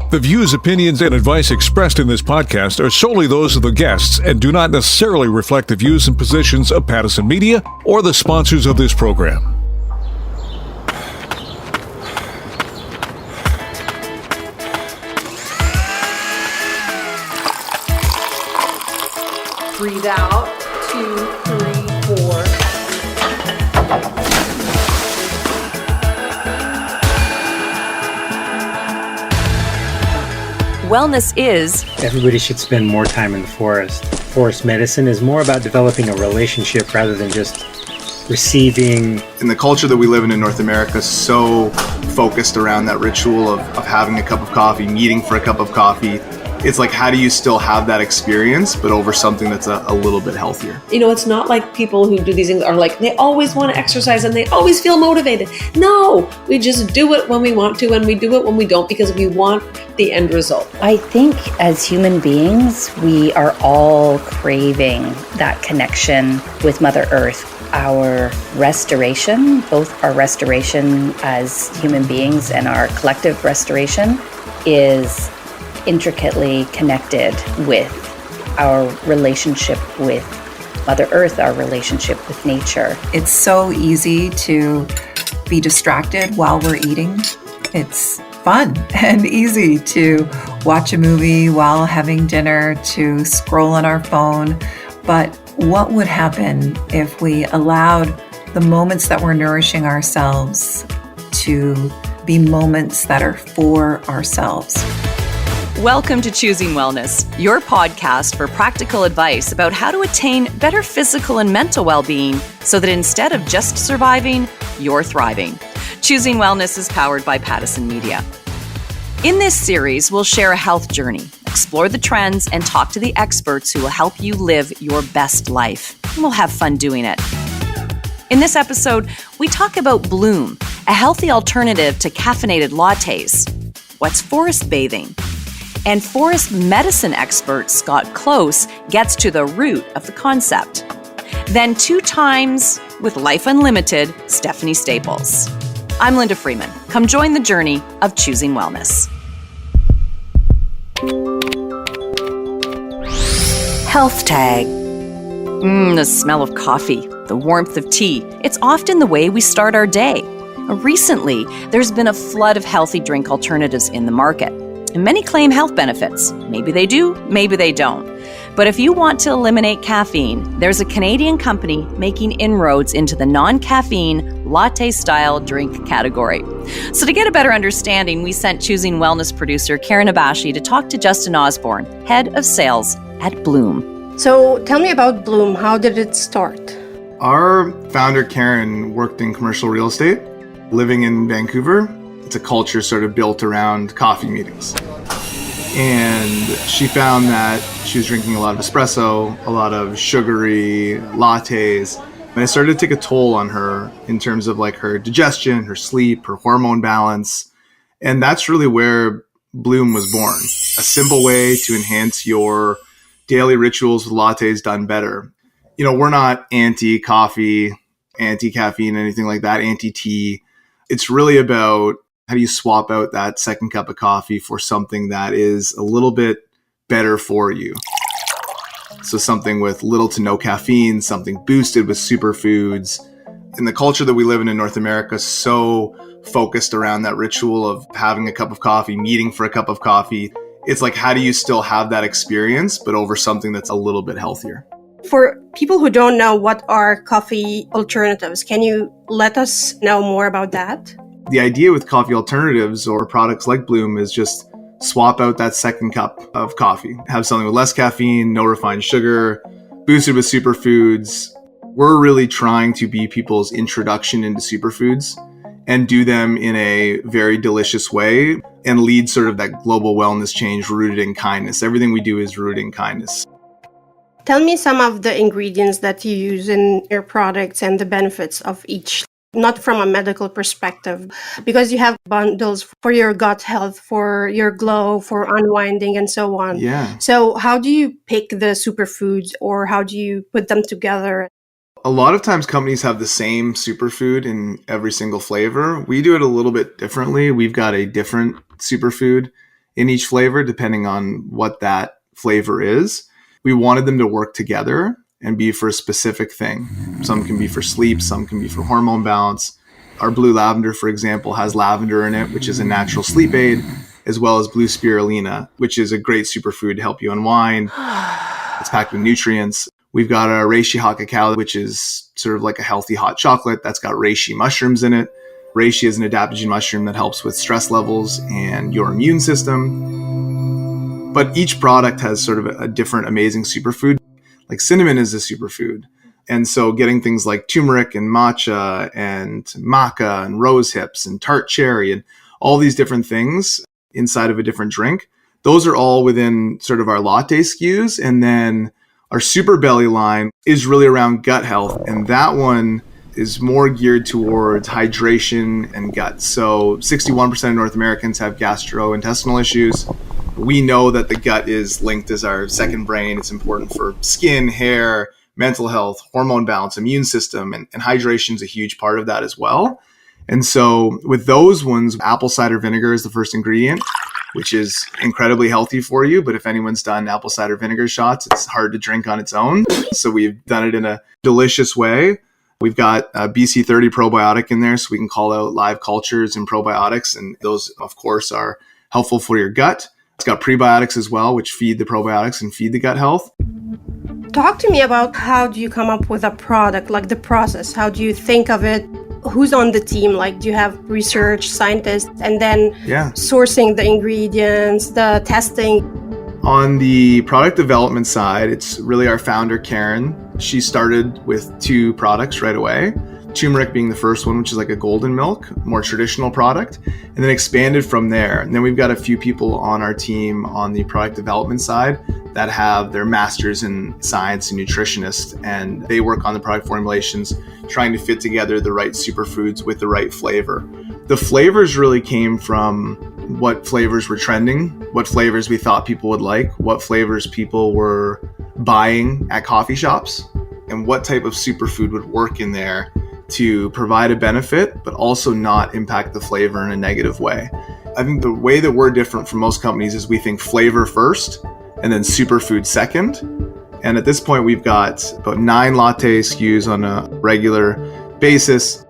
The views, opinions, and advice expressed in this podcast are solely those of the guests and do not necessarily reflect the views and positions of Pattison Media or the sponsors of this program. Breathe out, 2, 3, 4. Wellness is... Everybody should spend more time in the forest. Forest medicine is more about developing a relationship rather than just receiving. In the culture that we live in North America, so focused around that ritual of having a cup of coffee, meeting for a cup of coffee. It's like, how do you still have that experience, but over something that's a little bit healthier? You know, it's not like people who do these things are like, they always want to exercise and they always feel motivated. No, we just do it when we want to and we do it when we don't because we want the end result. I think as human beings, we are all craving that connection with Mother Earth. Our restoration, both our restoration as human beings and our collective restoration, is intricately connected with our relationship with Mother Earth, our relationship with nature. It's so easy to be distracted while we're eating. It's fun and easy to watch a movie while having dinner, to scroll on our phone. But what would happen if we allowed the moments that we're nourishing ourselves to be moments that are for ourselves? Welcome to Choosing Wellness, your podcast for practical advice about how to attain better physical and mental well-being so that instead of just surviving, you're thriving. Choosing Wellness is powered by Pattison Media. In this series, we'll share a health journey, explore the trends, and talk to the experts who will help you live your best life. And we'll have fun doing it. In this episode, we talk about Blume, a healthy alternative to caffeinated lattes. What's forest bathing? And forest medicine expert Scott Close gets to the root of the concept. Then 2 times with Life Unlimited, Stephanie Staples. I'm Linda Freeman. Come join the journey of choosing wellness. Health tag. The smell of coffee, the warmth of tea. It's often the way we start our day. Recently, there's been a flood of healthy drink alternatives in the market. And many claim health benefits. Maybe they do, maybe they don't. But if you want to eliminate caffeine, there's a Canadian company making inroads into the non-caffeine latte-style drink category. So to get a better understanding, we sent Choosing Wellness producer Karen Abashi to talk to Justin Osborne, head of sales at Blume. So tell me about Blume. How did it start? Our founder, Karen, worked in commercial real estate, living in Vancouver. It's a culture sort of built around coffee meetings. And she found that she was drinking a lot of espresso, a lot of sugary lattes, and it started to take a toll on her in terms of like her digestion, her sleep, her hormone balance. And that's really where Blume was born. A simple way to enhance your daily rituals with lattes done better. You know, we're not anti-coffee, anti-caffeine, anything like that, anti-tea. It's really about how do you swap out that second cup of coffee for something that is a little bit better for you? So something with little to no caffeine, something boosted with superfoods. In the culture that we live in North America, so focused around that ritual of having a cup of coffee, meeting for a cup of coffee. It's like, how do you still have that experience, but over something that's a little bit healthier? For people who don't know what are coffee alternatives, can you let us know more about that? The idea with coffee alternatives or products like Blume is just swap out that second cup of coffee. Have something with less caffeine, no refined sugar, boosted with superfoods. We're really trying to be people's introduction into superfoods and do them in a very delicious way and lead sort of that global wellness change rooted in kindness. Everything we do is rooted in kindness. Tell me some of the ingredients that you use in your products and the benefits of each. Not from a medical perspective, because you have bundles for your gut health, for your glow, for unwinding, and so on. Yeah. So how do you pick the superfoods, or how do you put them together? A lot of times companies have the same superfood in every single flavor. We do it a little bit differently. We've got a different superfood in each flavor, depending on what that flavor is. We wanted them to work together and be for a specific thing. Some can be for sleep, some can be for hormone balance. Our blue lavender, for example, has lavender in it, which is a natural sleep aid, as well as blue spirulina, which is a great superfood to help you unwind. It's packed with nutrients. We've got our reishi hot cacao, which is sort of like a healthy hot chocolate that's got reishi mushrooms in it. Reishi is an adaptogen mushroom that helps with stress levels and your immune system. But each product has sort of a different amazing superfood. Like cinnamon is a superfood. And so getting things like turmeric and matcha and maca and rose hips and tart cherry and all these different things inside of a different drink, those are all within sort of our latte SKUs. And then our Super Belly line is really around gut health. And that one is more geared towards hydration and gut. So 61% of North Americans have gastrointestinal issues. We know that the gut is linked as our second brain. It's important for skin, hair, mental health, hormone balance, immune system, and hydration is a huge part of that as well. And so with those ones, apple cider vinegar is the first ingredient, which is incredibly healthy for you. But if anyone's done apple cider vinegar shots, it's hard to drink on its own. So we've done it in a delicious way. We've got BC30 probiotic in there, so we can call out live cultures and probiotics. And those, of course, are helpful for your gut. It's got prebiotics as well, which feed the probiotics and feed the gut health. Talk to me about how do you come up with a product, like the process? How do you think of it? Who's on the team? Like, do you have research scientists and then sourcing the ingredients, the testing? On the product development side, it's really our founder, Karen. She started with 2 products right away. Turmeric being the first one, which is like a golden milk, more traditional product, and then expanded from there. And then we've got a few people on our team on the product development side that have their masters in science and nutritionists, and they work on the product formulations, trying to fit together the right superfoods with the right flavor. The flavors really came from what flavors were trending, what flavors we thought people would like, what flavors people were buying at coffee shops, and what type of superfood would work in there to provide a benefit, but also not impact the flavor in a negative way. I think the way that we're different from most companies is we think flavor first and then superfood second. And at this point, we've got about 9 latte SKUs on a regular basis.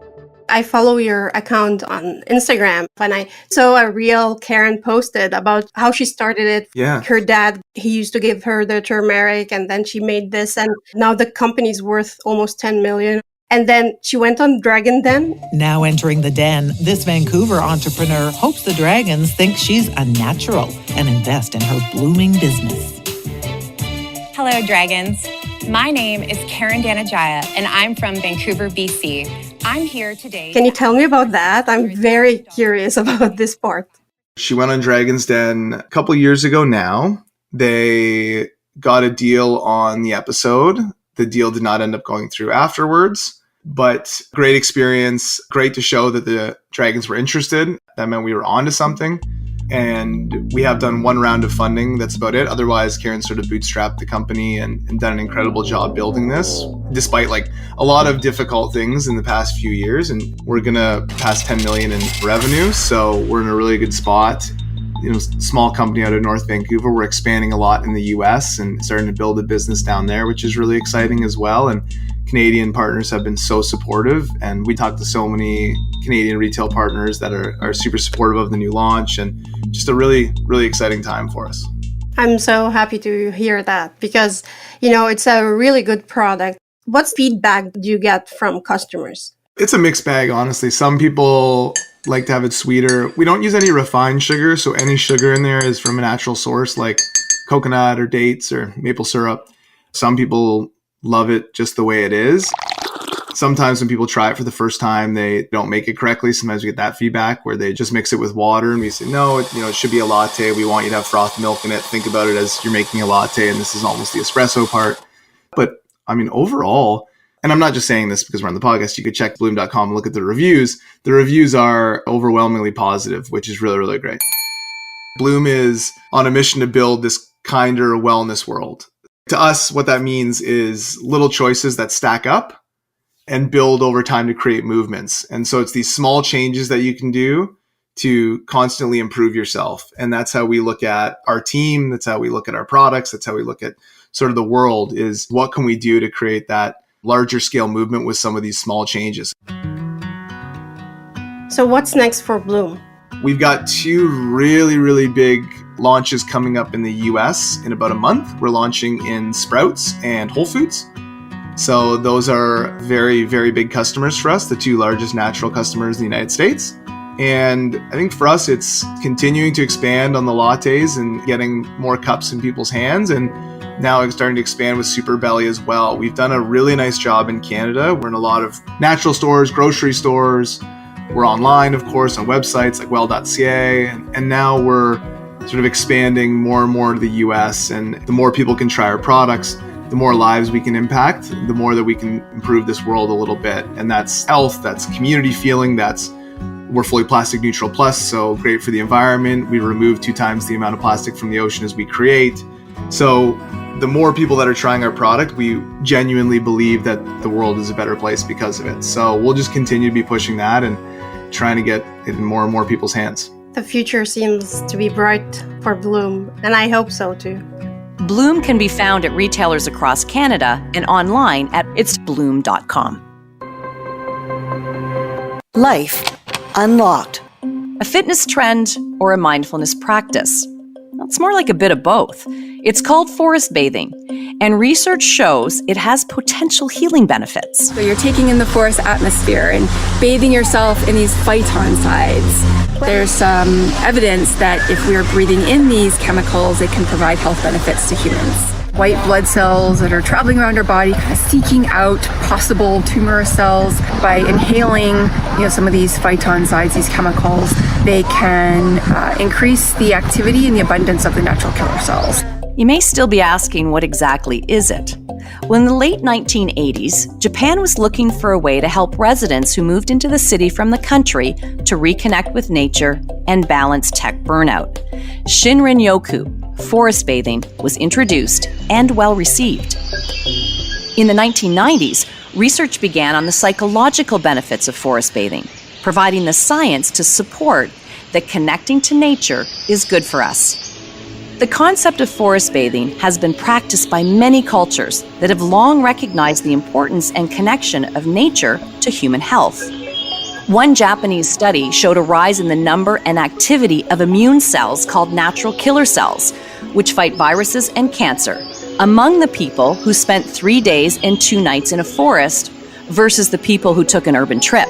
I follow your account on Instagram, and I saw a reel Karen posted about how she started it. Yeah. Her dad, he used to give her the turmeric, and then she made this, and now the company's worth almost 10 million. And then she went on Dragon Den. Now entering the den, this Vancouver entrepreneur hopes the dragons think she's a natural and invest in her blooming business. Hello, dragons. My name is Karen Danajaya, and I'm from Vancouver, BC. I'm here today. Can you tell me about that? I'm very curious about this part. She went on Dragon's Den a couple years ago now. They got a deal on the episode. The deal did not end up going through afterwards, but great experience. Great to show that the dragons were interested. That meant we were onto something. And we have done 1 round of funding. That's about it. Otherwise, Karen sort of bootstrapped the company and done an incredible job building this, despite like a lot of difficult things in the past few years. And we're going to pass 10 million in revenue. So we're in a really good spot. You know, small company out of North Vancouver. We're expanding a lot in the US and starting to build a business down there, which is really exciting as well. And Canadian partners have been so supportive. And we talked to so many Canadian retail partners that are super supportive of the new launch, and just a really, really exciting time for us. I'm so happy to hear that because, you know, it's a really good product. What feedback do you get from customers? It's a mixed bag, honestly. Some people like to have it sweeter. We don't use any refined sugar, so any sugar in there is from a natural source like coconut or dates or maple syrup. Some people love it just the way it is. Sometimes when people try it for the first time, they don't make it correctly. Sometimes we get that feedback where they just mix it with water and we say, no, it should be a latte. We want you to have frothed milk in it. Think about it as you're making a latte and this is almost the espresso part. But I mean, overall, and I'm not just saying this because we're on the podcast, you could check Blume.com and look at the reviews. The reviews are overwhelmingly positive, which is really, really great. Blume is on a mission to build this kinder wellness world. To us, what that means is little choices that stack up and build over time to create movements. And so it's these small changes that you can do to constantly improve yourself. And that's how we look at our team. That's how we look at our products. That's how we look at sort of the world, is what can we do to create that larger scale movement with some of these small changes. So what's next for Blume? We've got 2 really, really big launches coming up in the US in about a month. We're launching in Sprouts and Whole Foods. So those are very, very big customers for us, the 2 largest natural customers in the United States. And I think for us, it's continuing to expand on the lattes and getting more cups in people's hands. And now it's starting to expand with Super Belly as well. We've done a really nice job in Canada. We're in a lot of natural stores, grocery stores. We're online, of course, on websites like well.ca. And now we're sort of expanding more and more to the US. And the more people can try our products, the more lives we can impact, the more that we can improve this world a little bit. And that's health, that's community feeling, we're fully plastic neutral plus, so great for the environment. We remove 2 times the amount of plastic from the ocean as we create. So the more people that are trying our product, we genuinely believe that the world is a better place because of it. So we'll just continue to be pushing that and trying to get it in more and more people's hands. The future seems to be bright for Blume, and I hope so too. Blume can be found at retailers across Canada and online at itsblume.com. Life Unlocked. A fitness trend or a mindfulness practice? It's more like a bit of both. It's called forest bathing, and research shows it has potential healing benefits. So you're taking in the forest atmosphere and bathing yourself in these phytoncides. There's some evidence that if we are breathing in these chemicals, it can provide health benefits to humans. White blood cells that are traveling around our body, kind of seeking out possible tumor cells. By inhaling, some of these phytoncides, these chemicals, they can increase the activity and the abundance of the natural killer cells. You may still be asking, what exactly is it? Well, in the late 1980s, Japan was looking for a way to help residents who moved into the city from the country to reconnect with nature and balance tech burnout. Shinrin-yoku, forest bathing, was introduced and well received. In the 1990s, research began on the psychological benefits of forest bathing, providing the science to support that connecting to nature is good for us. The concept of forest bathing has been practiced by many cultures that have long recognized the importance and connection of nature to human health. One Japanese study showed a rise in the number and activity of immune cells called natural killer cells, which fight viruses and cancer, among the people who spent 3 days and 2 nights in a forest versus the people who took an urban trip.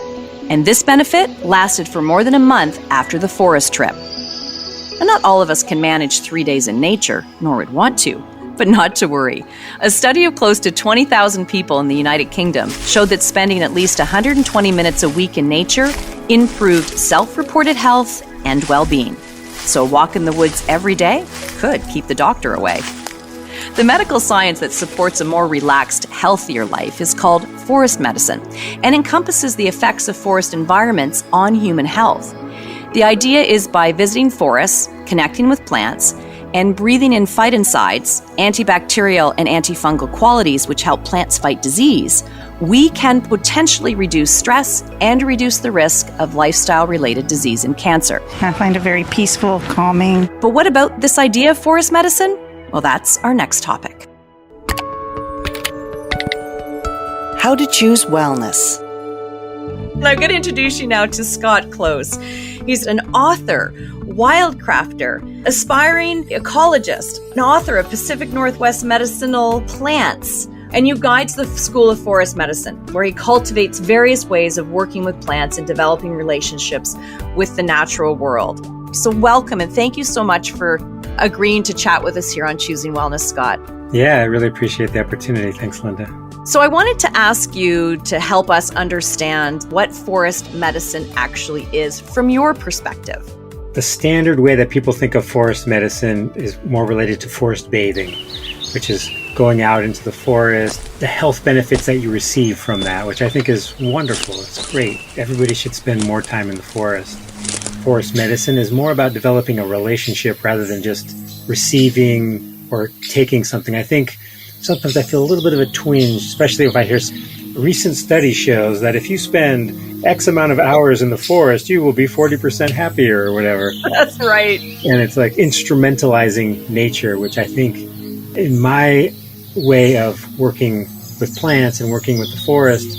And this benefit lasted for more than a month after the forest trip. And not all of us can manage 3 days in nature, nor would want to. But not to worry. A study of close to 20,000 people in the United Kingdom showed that spending at least 120 minutes a week in nature improved self-reported health and well-being. So a walk in the woods every day could keep the doctor away. The medical science that supports a more relaxed, healthier life is called forest medicine and encompasses the effects of forest environments on human health. The idea is by visiting forests, connecting with plants, and breathing in phytoncides, antibacterial and antifungal qualities which help plants fight disease, we can potentially reduce stress and reduce the risk of lifestyle-related disease and cancer. I find it very peaceful, calming. But what about this idea of forest medicine? Well, that's our next topic. How to choose wellness. I'm going to introduce you now to Scott Close. He's an author, wildcrafter, aspiring ecologist, an author of Pacific Northwest Medicinal Plants, and he guides the School of Forest Medicine, where he cultivates various ways of working with plants and developing relationships with the natural world. So welcome, and thank you so much for agreeing to chat with us here on Choosing Wellness, Scott. Yeah, I really appreciate the opportunity. Thanks, Linda. So I wanted to ask you to help us understand what forest medicine actually is from your perspective. The standard way that people think of forest medicine is more related to forest bathing, which is going out into the forest, the health benefits that you receive from that, which I think is wonderful. It's great. Everybody should spend more time in the forest. Forest medicine is more about developing a relationship rather than just receiving or taking something. I think sometimes I feel a little bit of a twinge, especially if I hear recent study shows that if you spend X amount of hours in the forest, you will be 40% happier or whatever. That's right. And it's like instrumentalizing nature, which I think in my way of working with plants and working with the forest,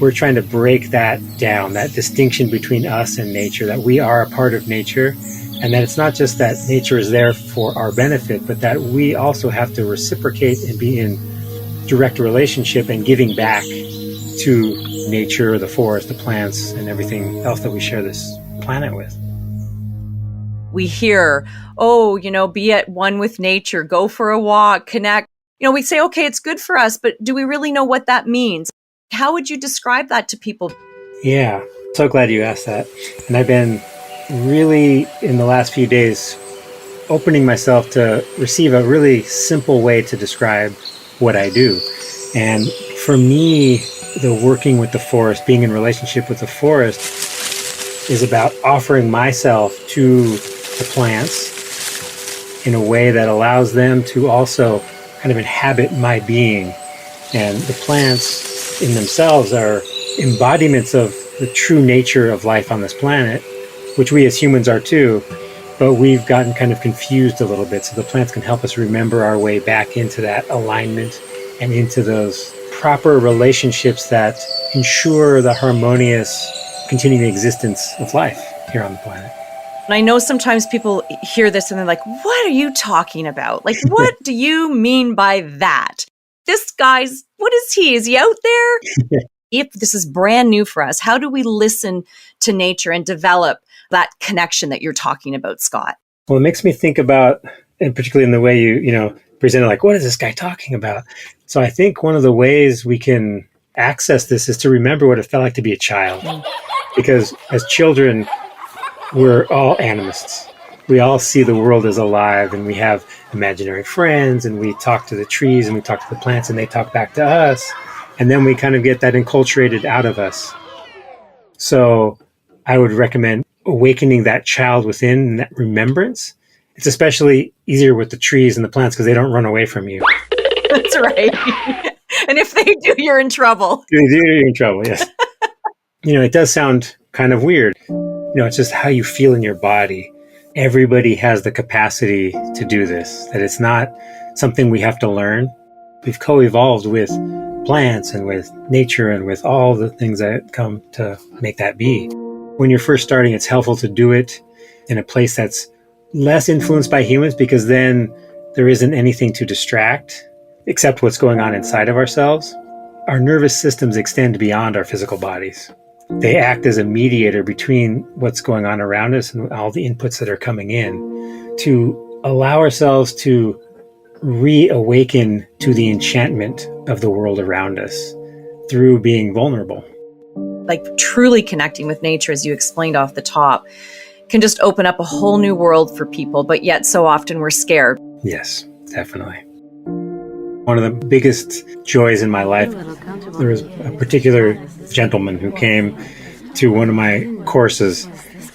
we're trying to break that down, that distinction between us and nature, that we are a part of nature, and that it's not just that nature is there for our benefit, but that we also have to reciprocate and be in direct relationship and giving back to nature, the forest, the plants, and everything else that we share this planet with. We hear, be at one with nature, go for a walk, connect. We say, okay, it's good for us, but do we really know what that means? How would you describe that to people? Yeah, so glad you asked that. And I've been really, in the last few days, opening myself to receive a really simple way to describe what I do. And for me, the working with the forest, being in relationship with the forest, is about offering myself to the plants in a way that allows them to also kind of inhabit my being. And the plants in themselves are embodiments of the true nature of life on this planet, which we as humans are too, but we've gotten kind of confused a little bit. So the plants can help us remember our way back into that alignment and into those proper relationships that ensure the harmonious continuing existence of life here on the planet. And I know sometimes people hear this and they're like, what are you talking about? Like, what do you mean by that? This guy's, what is he? Is he out there? If this is brand new for us, how do we listen to nature and develop that connection that you're talking about, Scott? Well, it makes me think about, and particularly in the way you presented, like, what is this guy talking about? So I think one of the ways we can access this is to remember what it felt like to be a child. Because as children, we're all animists. We all see the world as alive, and we have imaginary friends, and we talk to the trees, and we talk to the plants, and they talk back to us. And then we kind of get that enculturated out of us. So I would recommend awakening that child within and that remembrance. It's especially easier with the trees and the plants because they don't run away from you. That's right. And if they do, you're in trouble. You're in trouble, yes. It does sound kind of weird. It's just how you feel in your body. Everybody has the capacity to do this, that it's not something we have to learn. We've co-evolved with plants and with nature and with all the things that come to make that be. When you're first starting, it's helpful to do it in a place that's less influenced by humans, because then there isn't anything to distract except what's going on inside of ourselves. Our nervous systems extend beyond our physical bodies. They act as a mediator between what's going on around us and all the inputs that are coming in, to allow ourselves to reawaken to the enchantment of the world around us through being vulnerable. Like truly connecting with nature, as you explained off the top, can just open up a whole new world for people, but yet so often we're scared. Yes, definitely. One of the biggest joys in my life, there was a particular gentleman who came to one of my courses,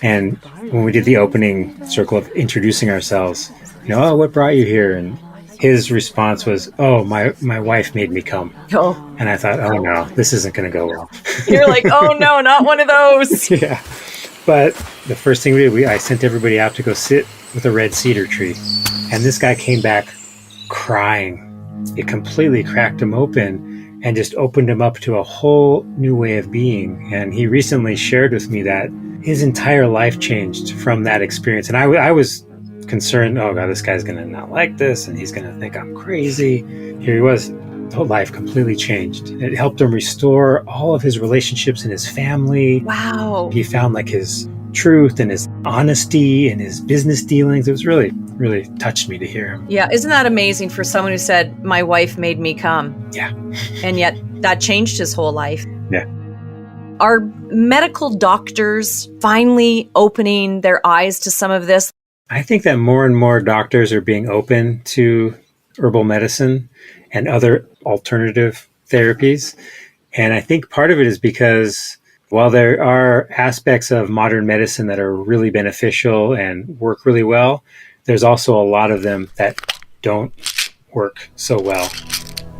and when we did the opening circle of introducing ourselves, what brought you here? And his response was, my wife made me come. Oh. And I thought, oh no, this isn't going to go well. You're like, oh no, not one of those. Yeah. But the first thing we did, I sent everybody out to go sit with a red cedar tree. And this guy came back crying. It completely cracked him open and just opened him up to a whole new way of being. And he recently shared with me that his entire life changed from that experience. And I was concerned, oh God, this guy's going to not like this, and he's going to think I'm crazy. Here he was, his whole life completely changed. It helped him restore all of his relationships in his family. Wow. He found his truth and his honesty and his business dealings. It was really, really touched me to hear him. Yeah, isn't that amazing for someone who said, my wife made me come? Yeah. And yet that changed his whole life. Yeah. Are medical doctors finally opening their eyes to some of this? I think that more and more doctors are being open to herbal medicine and other alternative therapies. And I think part of it is because while there are aspects of modern medicine that are really beneficial and work really well, there's also a lot of them that don't work so well.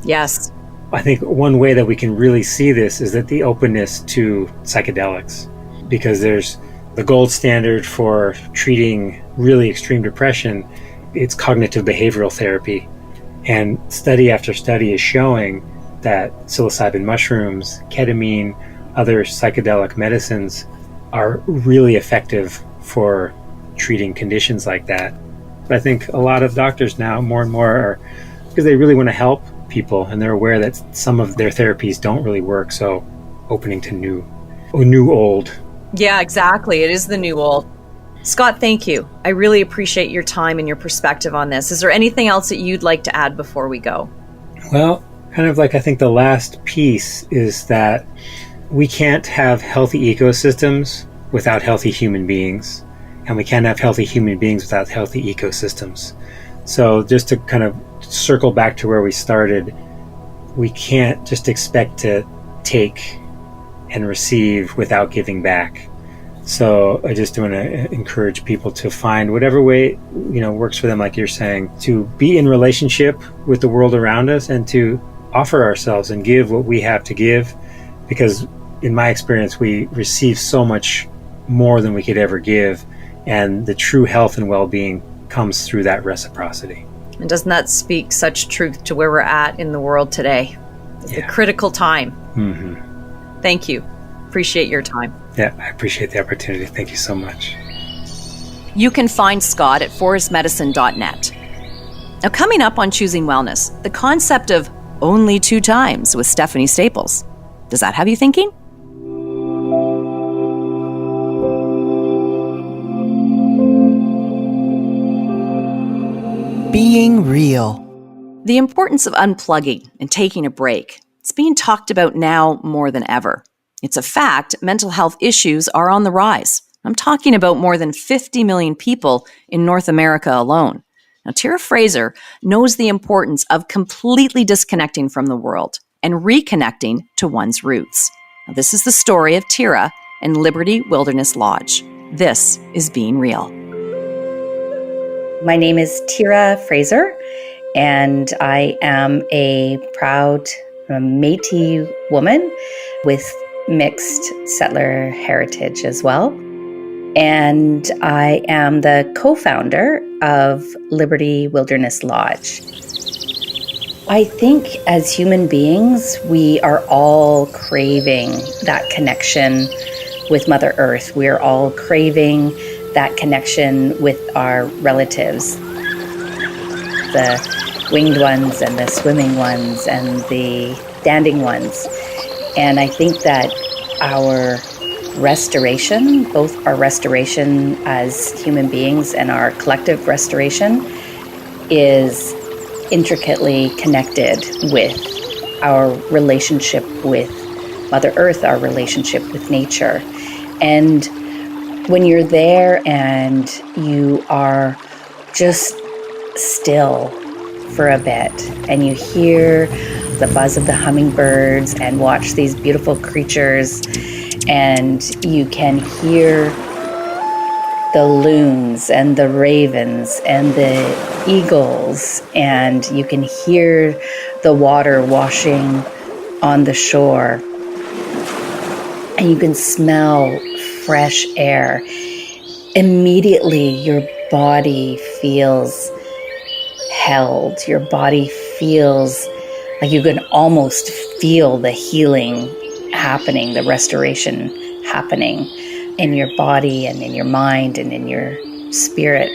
Yes. I think one way that we can really see this is that the openness to psychedelics, because there's the gold standard for treating really extreme depression. It's cognitive behavioral therapy. And study after study is showing that psilocybin mushrooms, ketamine, other psychedelic medicines are really effective for treating conditions like that. But I think a lot of doctors now, more and more, are because they really want to help people, and they're aware that some of their therapies don't really work, so opening to new old. Yeah, exactly. It is the new old. Scott, thank you. I really appreciate your time and your perspective on this. Is there anything else that you'd like to add before we go? Well, kind of like I think the last piece is that we can't have healthy ecosystems without healthy human beings, and we can't have healthy human beings without healthy ecosystems. So just to kind of circle back to where we started, we can't just expect to take and receive without giving back. So I just want to encourage people to find whatever way, works for them, like you're saying, to be in relationship with the world around us and to offer ourselves and give what we have to give, because in my experience, we receive so much more than we could ever give, and the true health and well-being comes through that reciprocity. And doesn't that speak such truth to where we're at in the world today? It's a critical time. Mm-hmm. Thank you. Appreciate your time. Yeah, I appreciate the opportunity. Thank you so much. You can find Scott at forestmedicine.net. Now, coming up on Choosing Wellness, the concept of only 2 times with Stephanie Staples. Does that have you thinking? Being real. The importance of unplugging and taking a break. It's being talked about now more than ever. It's a fact mental health issues are on the rise. I'm talking about more than 50 million people in North America alone. Now, Tira Fraser knows the importance of completely disconnecting from the world and reconnecting to one's roots. Now, this is the story of Tira and Liberty Wilderness Lodge. This is Being Real. My name is Tira Fraser, and I am a proud Métis woman with mixed settler heritage as well. And I am the co-founder of Liberty Wilderness Lodge. I think as human beings, we are all craving that connection with Mother Earth. We are all craving that connection with our relatives, the winged ones and the swimming ones and the standing ones. And I think that our restoration, both our restoration as human beings and our collective restoration, is intricately connected with our relationship with Mother Earth, our relationship with nature. And when you're there and you are just still for a bit and you hear the buzz of the hummingbirds and watch these beautiful creatures, and you can hear the loons and the ravens and the eagles, and you can hear the water washing on the shore, and you can smell fresh air. Immediately your body feels held. Your body feels like you can almost feel the healing happening, the restoration happening in your body and in your mind and in your spirit.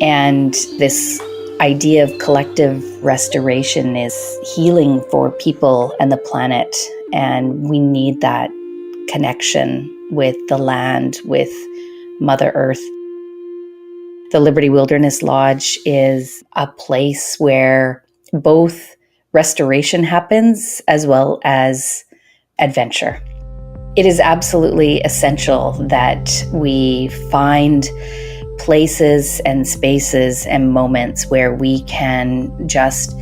And this idea of collective restoration is healing for people and the planet. And we need that connection with the land, with Mother Earth. The Liberty Wilderness Lodge is a place where both restoration happens as well as adventure. It is absolutely essential that we find places and spaces and moments where we can just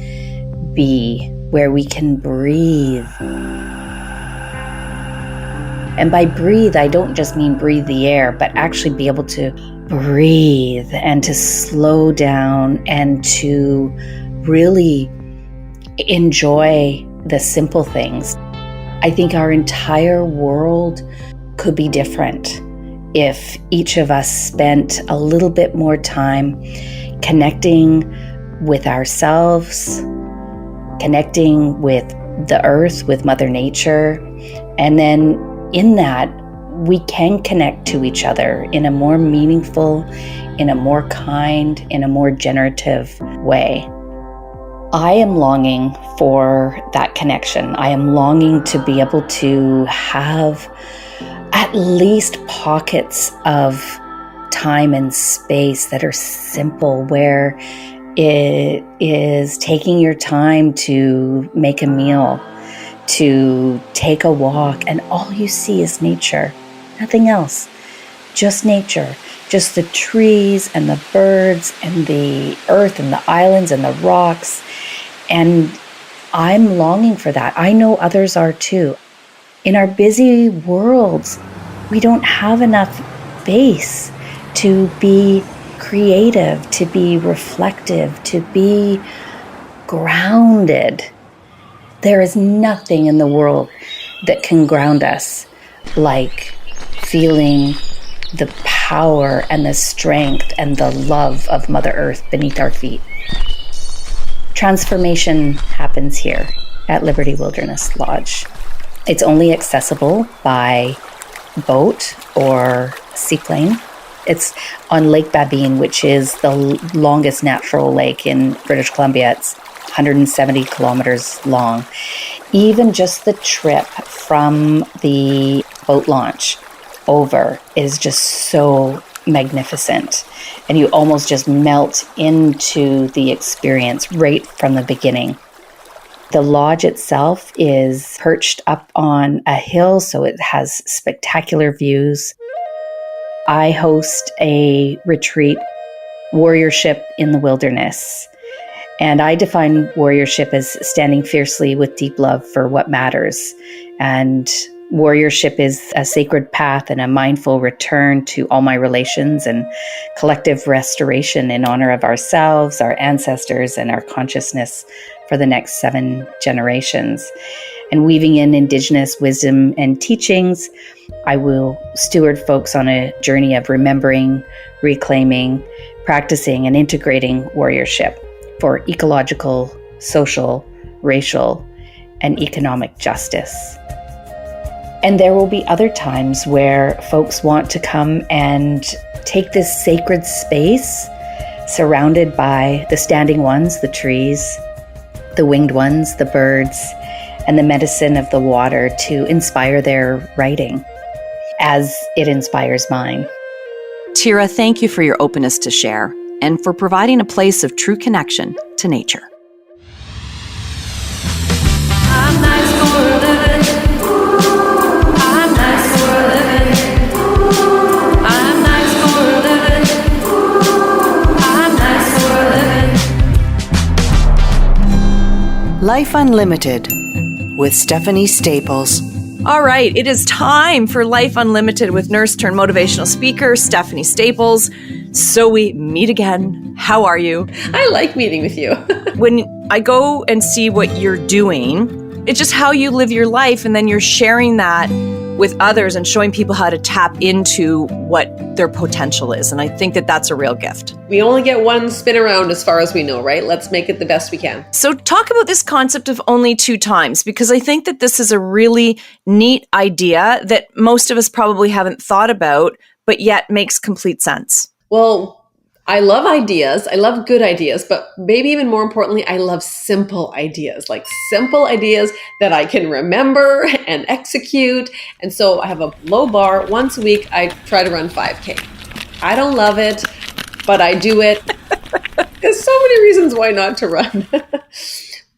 be, where we can breathe. And by breathe, I don't just mean breathe the air, but actually be able to breathe and to slow down and to really enjoy the simple things. I think our entire world could be different if each of us spent a little bit more time connecting with ourselves, connecting with the earth, with Mother Nature, and then in that, we can connect to each other in a more meaningful, in a more kind, in a more generative way. I am longing for that connection. I am longing to be able to have at least pockets of time and space that are simple, where it is taking your time to make a meal, to take a walk, and all you see is nature, nothing else, just nature, just the trees and the birds and the earth and the islands and the rocks. And I'm longing for that. I know others are too. In our busy worlds, we don't have enough space to be creative, to be reflective, to be grounded. There is nothing in the world that can ground us like feeling the power and the strength and the love of Mother Earth beneath our feet. Transformation happens here at Liberty Wilderness Lodge. It's only accessible by boat or seaplane. It's on Lake Babine, which is the longest natural lake in British Columbia. It's 170 kilometers long. Even just the trip from the boat launch over is just so magnificent. And you almost just melt into the experience right from the beginning. The lodge itself is perched up on a hill, so it has spectacular views. I host a retreat, Warriorship in the Wilderness. And I define warriorship as standing fiercely with deep love for what matters. And warriorship is a sacred path and a mindful return to all my relations and collective restoration in honor of ourselves, our ancestors, and our consciousness for the next 7 generations. And weaving in Indigenous wisdom and teachings, I will steward folks on a journey of remembering, reclaiming, practicing, and integrating warriorship for ecological, social, racial, and economic justice. And there will be other times where folks want to come and take this sacred space surrounded by the standing ones, the trees, the winged ones, the birds, and the medicine of the water to inspire their writing as it inspires mine. Tira, thank you for your openness to share and for providing a place of true connection to nature. I'm nice for living. I'm nice for living. I'm nice for living. I'm nice for living. Life Unlimited with Stephanie Staples. All right, it is time for Life Unlimited with nurse turned motivational speaker Stephanie Staples. So we meet again. How are you? I like meeting with you. When I go and see what you're doing, it's just how you live your life, and then you're sharing that with others and showing people how to tap into what their potential is. And I think that that's a real gift. We only get one spin around as far as we know, right? Let's make it the best we can. So talk about this concept of only 2 times, because I think that this is a really neat idea that most of us probably haven't thought about, but yet makes complete sense. Well, I love ideas. I love good ideas, but maybe even more importantly, I love simple ideas, like simple ideas that I can remember and execute. And so I have a low bar. Once a week, I try to run 5K. I don't love it, but I do it. There's so many reasons why not to run.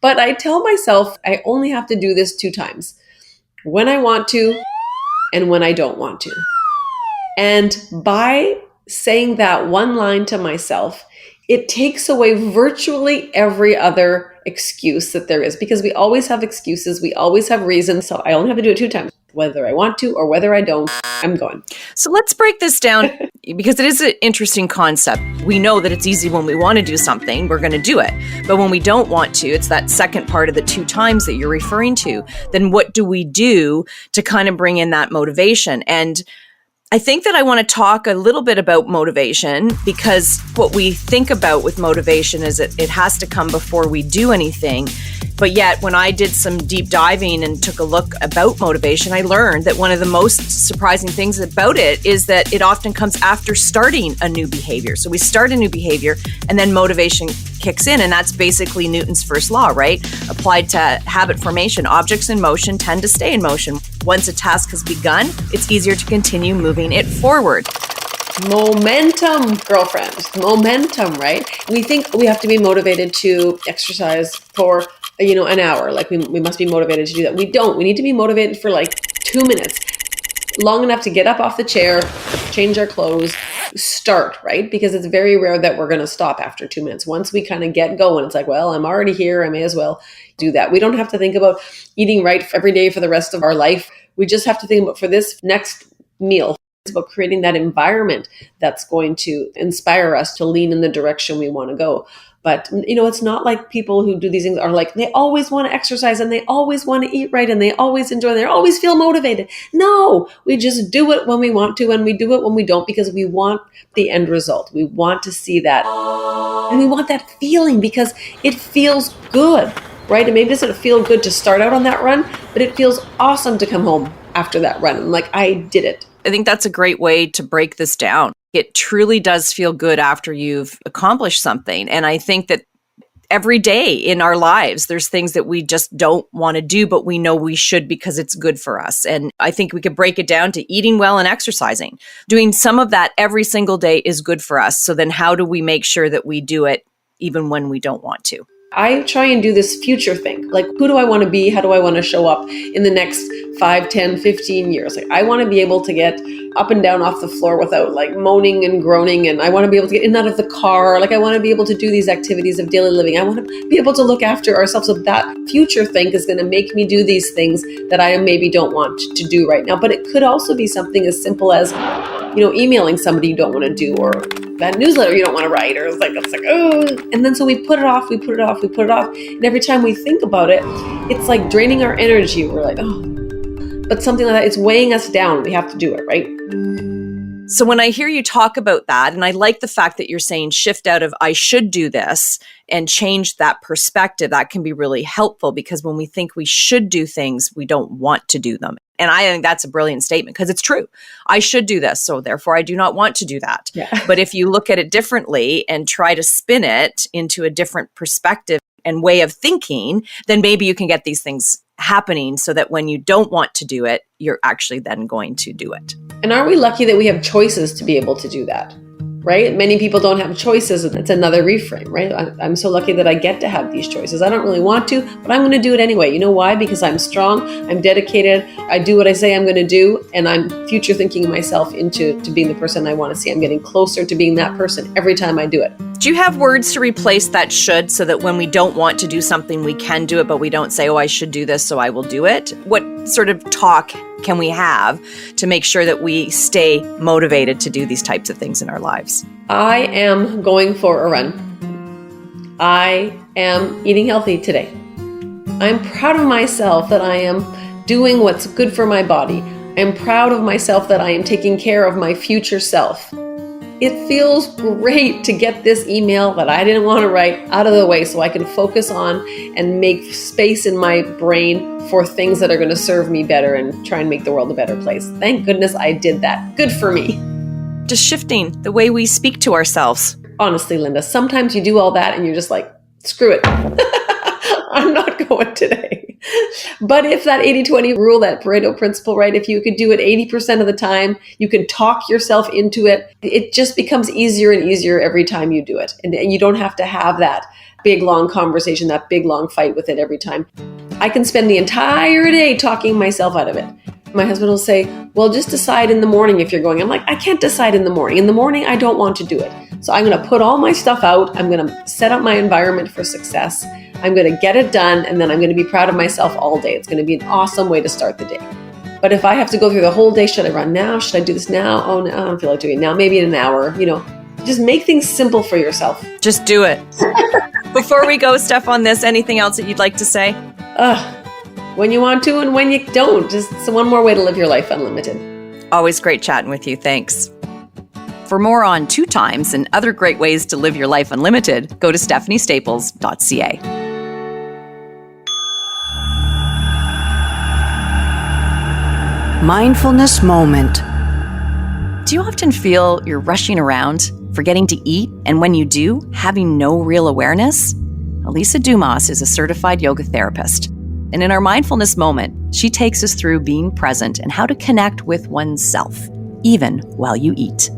But I tell myself I only have to do this 2 times, when I want to and when I don't want to. And by saying that one line to myself, it takes away virtually every other excuse that there is, because we always have excuses. We always have reasons. So I only have to do it 2 times, whether I want to or whether I don't. I'm going. So let's break this down because it is an interesting concept. We know that it's easy when we want to do something, we're going to do it. But when we don't want to, it's that second part of the 2 times that you're referring to, then what do we do to kind of bring in that motivation? And I think that I want to talk a little bit about motivation, because what we think about with motivation is that it has to come before we do anything. But yet, when I did some deep diving and took a look about motivation, I learned that one of the most surprising things about it is that it often comes after starting a new behavior. So we start a new behavior and then motivation kicks in. And that's basically Newton's first law, right? Applied to habit formation. Objects in motion tend to stay in motion. Once a task has begun, it's easier to continue moving it forward. Momentum, girlfriend. Momentum, right? We think we have to be motivated to exercise for, an hour. Like we must be motivated to do that. We don't. We need to be motivated for like 2 minutes. Long enough to get up off the chair, change our clothes, start, right? Because it's very rare that we're going to stop after 2 minutes. Once we kind of get going, it's like, well, I'm already here. I may as well do that. We don't have to think about eating right every day for the rest of our life. We just have to think about, for this next meal, it's about creating that environment that's going to inspire us to lean in the direction we want to go. But, it's not like people who do these things are like, they always want to exercise and they always want to eat right and they always enjoy, they always feel motivated. No, we just do it when we want to and we do it when we don't, because we want the end result. We want to see that. And we want that feeling because it feels good, right? And maybe it doesn't feel good to start out on that run, but it feels awesome to come home after that run. And like, I did it. I think that's a great way to break this down. It truly does feel good after you've accomplished something. And I think that every day in our lives, there's things that we just don't want to do, but we know we should because it's good for us. And I think we could break it down to eating well and exercising. Doing some of that every single day is good for us. So then how do we make sure that we do it even when we don't want to? I try and do this future thing. Like, who do I want to be? How do I want to show up in the next 5, 10, 15 years? Like, I want to be able to get up and down off the floor without like moaning and groaning. And I want to be able to get in and out of the car. Like, I want to be able to do these activities of daily living. I want to be able to look after ourselves. So that future thing is going to make me do these things that I maybe don't want to do right now. But it could also be something as simple as, emailing somebody you don't want to do, or that newsletter you don't want to write, or it's like, oh, and then so we put it off. And every time we think about it, it's like draining our energy. We're like, oh, but something like that, it's weighing us down. We have to do it, right? So when I hear you talk about that, and I like the fact that you're saying shift out of I should do this and change that perspective, that can be really helpful, because when we think we should do things, we don't want to do them. And I think that's a brilliant statement, because it's true. I should do this, so therefore I do not want to do that. Yeah. But if you look at it differently and try to spin it into a different perspective and way of thinking, then maybe you can get these things happening so that when you don't want to do it, you're actually then going to do it. And are we lucky that we have choices to be able to do that? Right? Many people don't have choices, and it's another reframe, right? I'm so lucky that I get to have these choices. I don't really want to, but I'm going to do it anyway. You know why? Because I'm strong, I'm dedicated, I do what I say I'm going to do, and I'm future thinking myself into being the person I want to see. I'm getting closer to being that person every time I do it. Do you have words to replace that should, so that when we don't want to do something, we can do it, but we don't say, oh, I should do this, so I will do it? What sort of talk can we have to make sure that we stay motivated to do these types of things in our lives? I am going for a run. I am eating healthy today. I'm proud of myself that I am doing what's good for my body. I'm proud of myself that I am taking care of my future self. It feels great to get this email that I didn't want to write out of the way so I can focus on and make space in my brain for things that are going to serve me better and try and make the world a better place. Thank goodness I did that. Good for me. Just shifting the way we speak to ourselves. Honestly, Linda, sometimes you do all that and you're just like, screw it. I'm not going today. But if that 80-20 rule, that Pareto principle, right, if you could do it 80% of the time, you can talk yourself into it. It just becomes easier and easier every time you do it. And you don't have to have that big, long conversation, that big, long fight with it every time. I can spend the entire day talking myself out of it. My husband will say, well, just decide in the morning if you're going. I'm like, I can't decide in the morning. In the morning, I don't want to do it. So I'm going to put all my stuff out. I'm going to set up my environment for success. I'm going to get it done, and then I'm going to be proud of myself all day. It's going to be an awesome way to start the day. But if I have to go through the whole day, should I run now? Should I do this now? Oh, no, I don't feel like doing it now. Maybe in an hour, just make things simple for yourself. Just do it. Before we go, Steph, on this, anything else that you'd like to say? When you want to and when you don't. Just one more way to live your life unlimited. Always great chatting with you. Thanks. For more on 2 times and other great ways to live your life unlimited, go to stephaniestaples.ca. Mindfulness moment. Do you often feel you're rushing around, forgetting to eat, and when you do, having no real awareness? Lisa Dumas is a certified yoga therapist. And in our mindfulness moment, she takes us through being present and how to connect with oneself, even while you eat.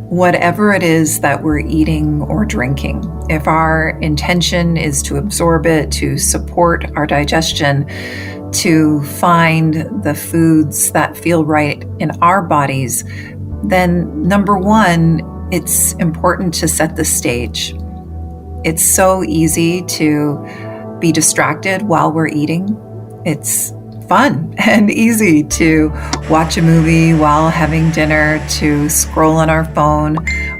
Whatever it is that we're eating or drinking, if our intention is to absorb it, to support our digestion, to find the foods that feel right in our bodies, then number one, it's important to set the stage. It's so easy to be distracted while we're eating. It's fun and easy to watch a movie while having dinner, to scroll on our phone,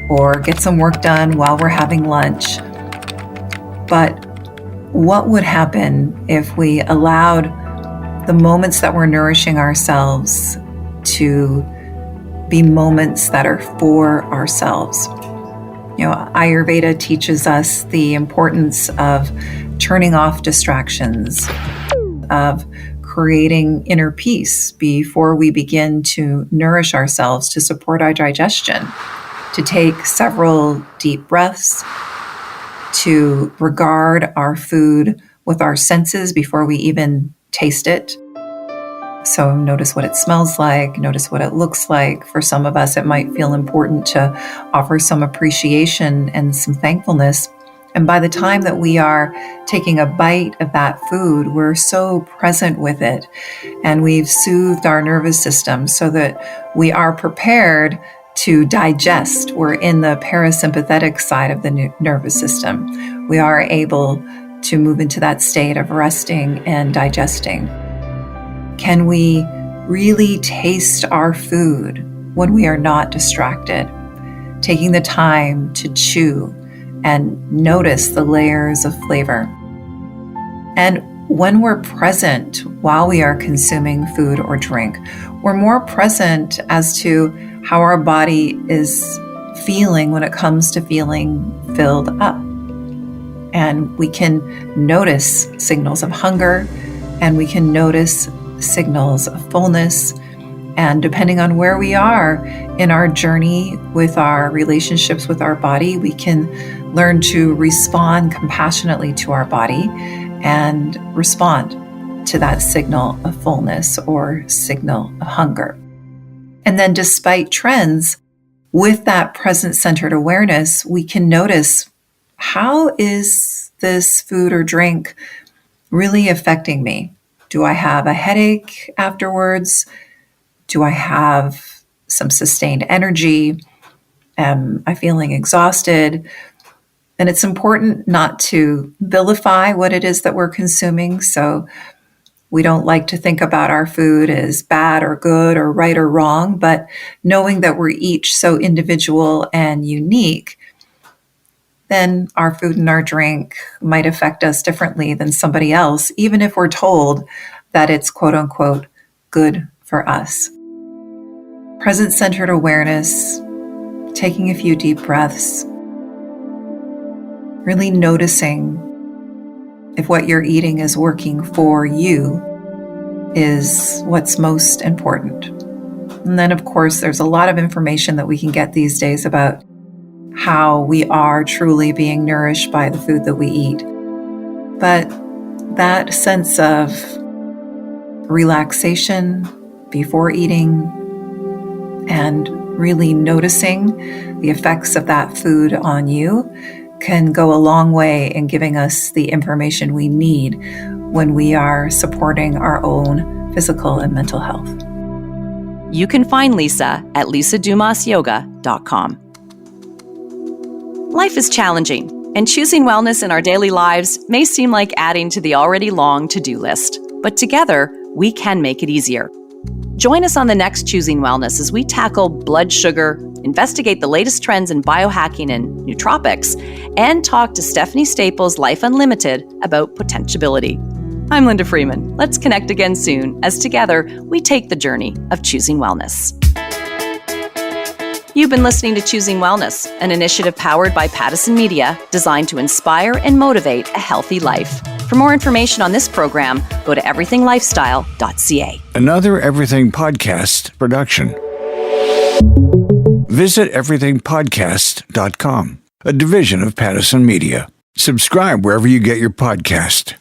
or get some work done while we're having lunch. But what would happen if we allowed the moments that we're nourishing ourselves to be moments that are for ourselves? You know, Ayurveda teaches us the importance of turning off distractions, of creating inner peace before we begin to nourish ourselves to support our digestion, to take several deep breaths, to regard our food with our senses before we even taste it. So notice what it smells like, notice what it looks like. For some of us, it might feel important to offer some appreciation and some thankfulness. And by the time that we are taking a bite of that food, we're so present with it, and we've soothed our nervous system so that we are prepared to digest. We're in the parasympathetic side of the nervous system. We are able to move into that state of resting and digesting. Can we really taste our food when we are not distracted? Taking the time to chew and notice the layers of flavor. And when we're present while we are consuming food or drink, we're more present as to how our body is feeling when it comes to feeling filled up. And we can notice signals of hunger, and we can notice signals of fullness. And depending on where we are in our journey with our relationships with our body, we can learn to respond compassionately to our body and respond to that signal of fullness or signal of hunger. And then despite trends, with that present-centered awareness, we can notice, how is this food or drink really affecting me? Do I have a headache afterwards? Do I have some sustained energy? Am I feeling exhausted? And it's important not to vilify what it is that we're consuming. So we don't like to think about our food as bad or good or right or wrong, but knowing that we're each so individual and unique, then our food and our drink might affect us differently than somebody else, even if we're told that it's quote unquote good for us. Present-centered awareness, taking a few deep breaths, really noticing if what you're eating is working for you is what's most important. And then, of course, there's a lot of information that we can get these days about how we are truly being nourished by the food that we eat. But that sense of relaxation before eating and really noticing the effects of that food on you can go a long way in giving us the information we need when we are supporting our own physical and mental health. You can find Lisa at lisadumasyoga.com. Life is challenging, and choosing wellness in our daily lives may seem like adding to the already long to-do list, but together we can make it easier. Join us on the next Choosing Wellness as we tackle blood sugar, investigate the latest trends in biohacking and nootropics, and talk to Stephanie Staples, Life Unlimited, about potentiability. I'm Linda Freeman. Let's connect again soon as together we take the journey of choosing wellness. You've been listening to Choosing Wellness, an initiative powered by Pattison Media designed to inspire and motivate a healthy life. For more information on this program, go to everythinglifestyle.ca. Another Everything Podcast production. Visit everythingpodcast.com, a division of Pattison Media. Subscribe wherever you get your podcast.